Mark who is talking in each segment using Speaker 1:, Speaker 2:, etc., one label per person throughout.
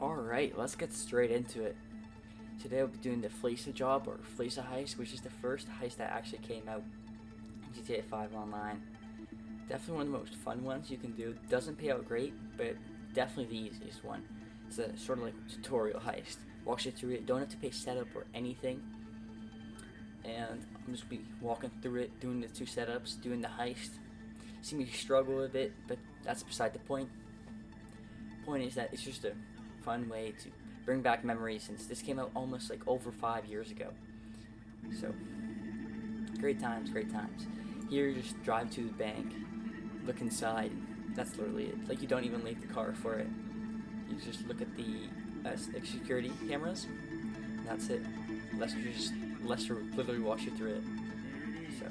Speaker 1: Alright, let's get straight into it. Today I'll be doing the Fleeca job, or Fleeca Heist, which is the first heist that actually came out in GTA 5 Online. Definitely one of the most fun ones you can do. Doesn't pay out great, but definitely the easiest one. It's a sort of like tutorial heist. Walks you through it, don't have to pay setup or anything. And I'm just be walking through it, doing the two setups, doing the heist. See me struggle a bit, but that's beside the point. Point is that it's just a fun way to bring back memories since this came out almost like over 5 years ago. So, great times, great times. Here you just drive to the bank, look inside, that's literally it. Like you don't even leave the car for it. You just look at the security cameras, and that's it. Lester literally walks you through it. So.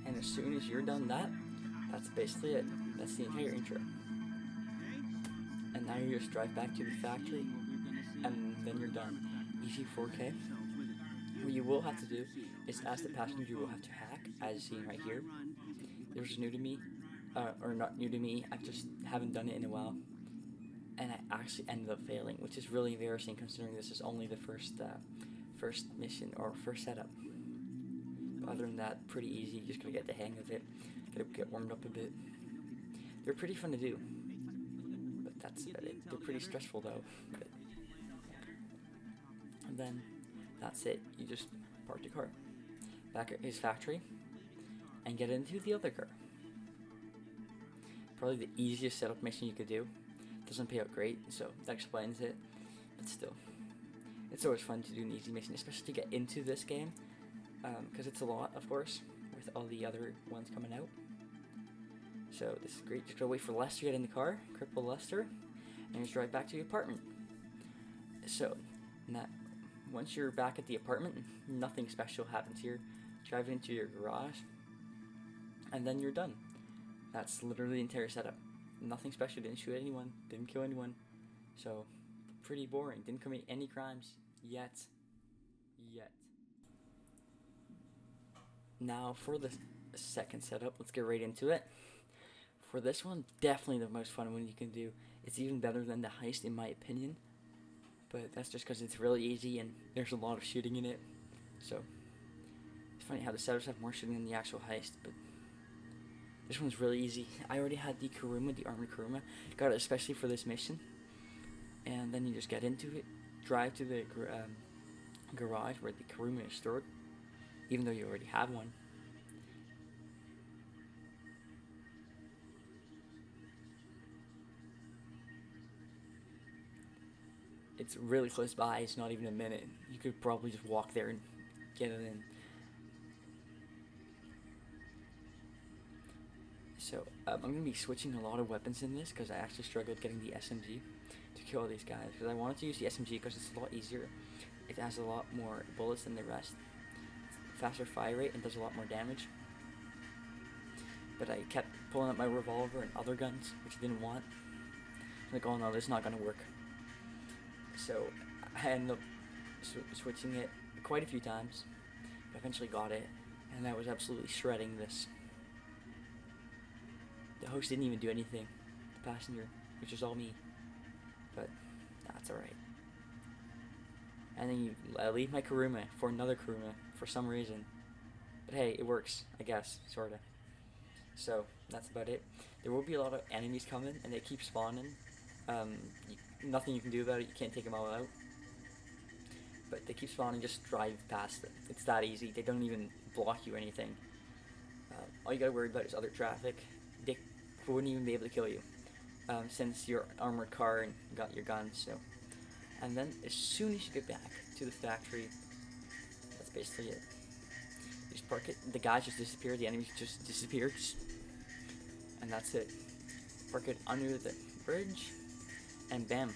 Speaker 1: And as soon as you're done that's basically it. That's the entire intro. And now you just drive back to the factory, and then you're done. Easy 4K. What you will have to do is, as the passenger, you will have to hack, as seen right here. This is new to me, or not new to me, I just haven't done it in a while. And I actually ended up failing, which is really embarrassing considering this is only the first mission, or first setup. Other than that, pretty easy. Just gotta get the hang of it. Gotta get warmed up a bit. They're pretty fun to do, but that's about it. They're pretty stressful though. And then that's it. You just park the car back at his factory and get into the other car. Probably the easiest setup mission you could do. Doesn't pay out great, so that explains it. But still, it's always fun to do an easy mission, especially to get into this game. Because it's a lot, of course, with all the other ones coming out. So this is great. Just gotta wait for Lester to get in the car, cripple Lester, and just drive back to the apartment. So, once you're back at the apartment, nothing special happens here. Drive into your garage, and then you're done. That's literally the entire setup. Nothing special. Didn't shoot anyone. Didn't kill anyone. So, pretty boring. Didn't commit any crimes yet. Now for the second setup, let's get right into it. For this one, definitely the most fun one you can do. It's even better than the heist in my opinion, but that's just because it's really easy and there's a lot of shooting in it. So it's funny how the setups have more shooting than the actual heist, but this one's really easy. I already had the Kuruma, the armored Kuruma, got it especially for this mission, and then you just get into it, drive to the garage where the Kuruma is stored, even though you already have one. It's really close by, it's not even a minute. You could probably just walk there and get it in. So, I'm going to be switching a lot of weapons in this because I actually struggled getting the SMG to kill all these guys. Because I wanted to use the SMG because it's a lot easier. It has a lot more bullets than the rest. Faster fire rate and does a lot more damage. But I kept pulling out my revolver and other guns, which I didn't want. I'm like, oh no, this is not going to work. So I ended up switching it quite a few times. But eventually got it, and I was absolutely shredding this. The host didn't even do anything. The passenger, which is all me. But that's alright. And then I leave my Kuruma for another Kuruma for some reason. But hey, it works, I guess, sorta. So, that's about it. There will be a lot of enemies coming, and they keep spawning. Nothing you can do about it, you can't take them all out. But they keep spawning, just drive past them. It's that easy, they don't even block you or anything. All you gotta worry about is other traffic. They wouldn't even be able to kill you. Since you're armored car and got your guns, so. And then, as soon as you get back to the factory, that's basically it. You just park it, the guys just disappear, the enemies just disappear, and that's it. Park it under the bridge, and bam.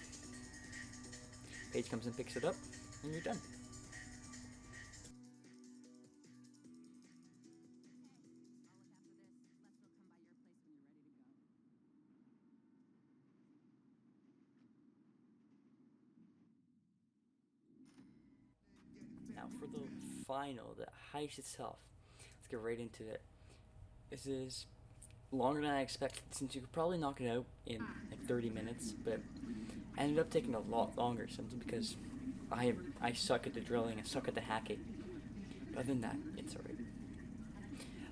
Speaker 1: Paige comes and picks it up, and you're done. Now for the final, the heist itself. Let's get right into it. This is longer than I expected, since you could probably knock it out in like 30 minutes, but I ended up taking a lot longer simply because I suck at the drilling, I suck at the hacking. But other than that, it's alright.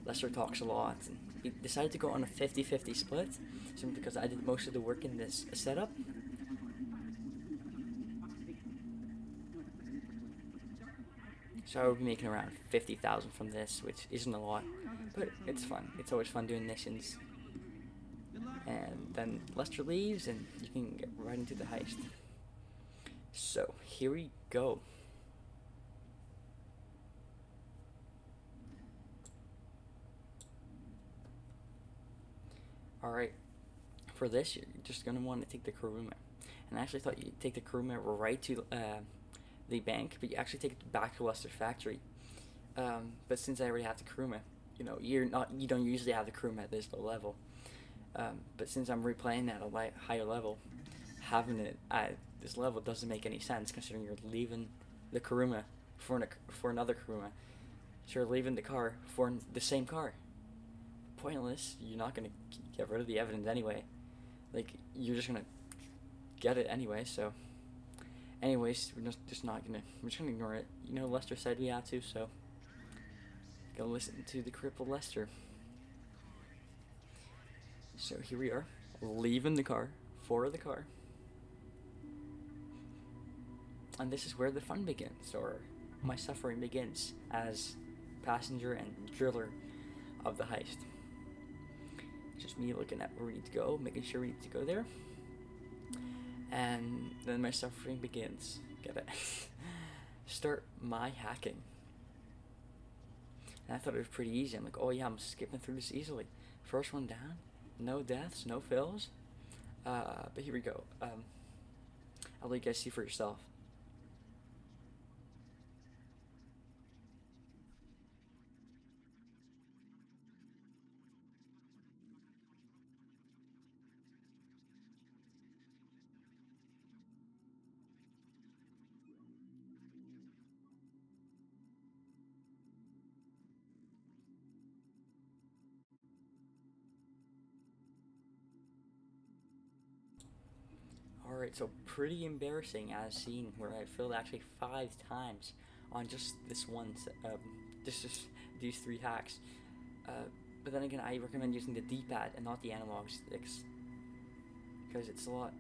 Speaker 1: Lester talks a lot, and we decided to go on a 50-50 split, simply because I did most of the work in this setup. So I would be making around 50,000 from this, which isn't a lot, but it's fun. It's always fun doing missions. And then Lester leaves, and you can get right into the heist. So here we go. Alright, for this you're just going to want to take the Kuruma. And I actually thought you'd take the Kuruma right to the bank, but you actually take it back to Lester's factory. But since I already have the Kuruma, you don't usually have the Kuruma at this low level. But since I'm replaying at a higher level, having it at this level doesn't make any sense, considering you're leaving the Kuruma for another Kuruma. So you're leaving the car for the same car. Pointless. You're not gonna get rid of the evidence anyway. Like, you're just gonna get it anyway. So, anyways, we're just gonna ignore it. Lester said we had to, so go listen to the crippled Lester. So here we are, leaving the car for the car. And this is where the fun begins, or my suffering begins as passenger and driller of the heist. Just me looking at where we need to go, making sure we need to go there. And then my suffering begins. Get it? Start my hacking. And I thought it was pretty easy. I'm like, oh yeah, I'm skipping through this easily. First one down. No deaths, no fails. But here we go. I'll let you guys see for yourself. Alright, so pretty embarrassing as seen, where I failed actually 5 times on just this one, just these 3 hacks. But then again, I recommend using the D-pad and not the analog sticks, because it's a lot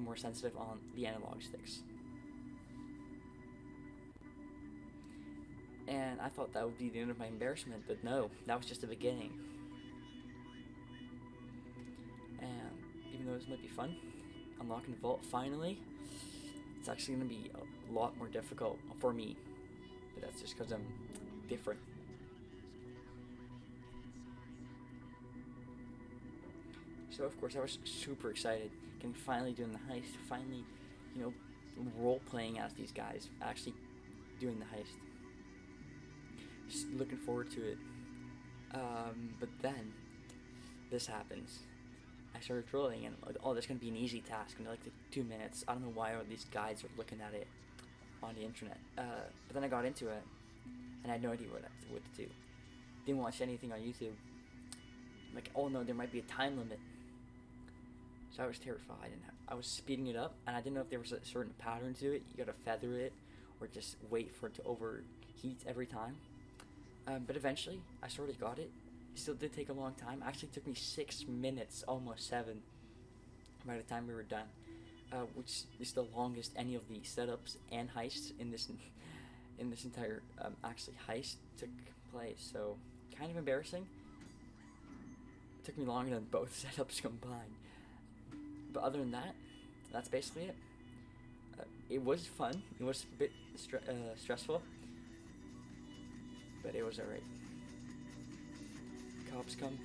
Speaker 1: more sensitive on the analog sticks. And I thought that would be the end of my embarrassment, but no, that was just the beginning. And even though this might be fun, unlocking the vault finally, it's actually going to be a lot more difficult for me, but that's just because I'm different. So of course I was super excited, finally doing the heist, finally, role playing as these guys, actually doing the heist. Just looking forward to it. But then this happens. I started drilling, and like, oh, that's gonna be an easy task in like 2 minutes. I don't know why all these guys are looking at it on the internet. But then I got into it, and I had no idea what to do. Didn't watch anything on YouTube. Like, oh no, there might be a time limit. So I was terrified, and I was speeding it up, and I didn't know if there was a certain pattern to it. You gotta feather it, or just wait for it to overheat every time. But eventually, I sort of got it. It still did take a long time. Actually, it took me 6 minutes, almost 7, by the time we were done, which is the longest any of the setups and heists in this entire actually heist took place. So kind of embarrassing. It took me longer than both setups combined. But other than that, that's basically it. It was fun. It was a bit stressful, but it was alright. Cops come.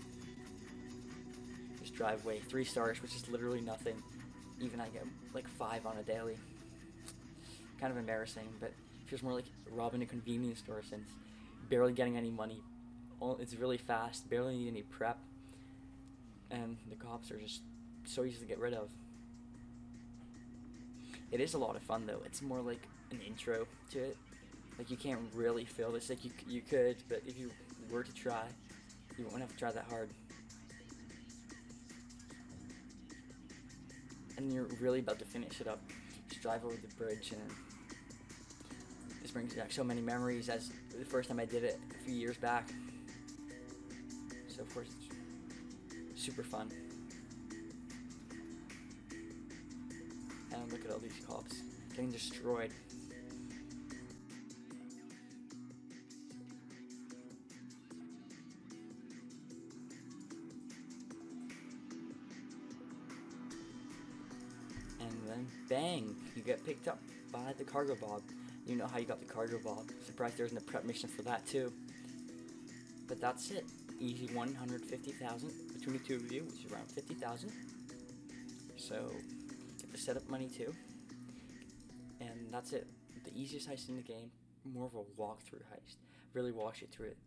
Speaker 1: Just drive away. 3 stars, which is literally nothing. Even I get like 5 on a daily. kind of embarrassing, but it feels more like robbing a convenience store since barely getting any money. It's really fast, barely need any prep, and the cops are just so easy to get rid of. It is a lot of fun though. It's more like an intro to it. Like you can't really feel this. Like you could, but if you were to try, you won't have to try that hard. And you're really about to finish it up. Just drive over the bridge, and this brings back so many memories as the first time I did it a few years back. So of course it's super fun. And look at all these cops getting destroyed. And then bang, you get picked up by the cargo bob. You know how you got the cargo bob. Surprised there isn't a prep mission for that too. But that's it. Easy 150,000 between the two of you, which is around 50,000. So get the setup money too. And that's it. The easiest heist in the game. More of a walkthrough heist. Really walks you through it.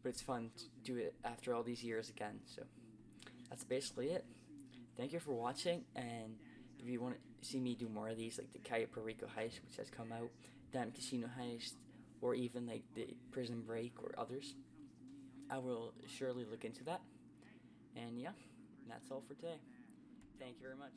Speaker 1: But it's fun to do it after all these years again. So that's basically it. Thank you for watching, and if you want to see me do more of these, like the Cayo Perico heist, which has come out, Dime Casino heist, or even like the Prison Break or others, I will surely look into that. And yeah, that's all for today. Thank you very much.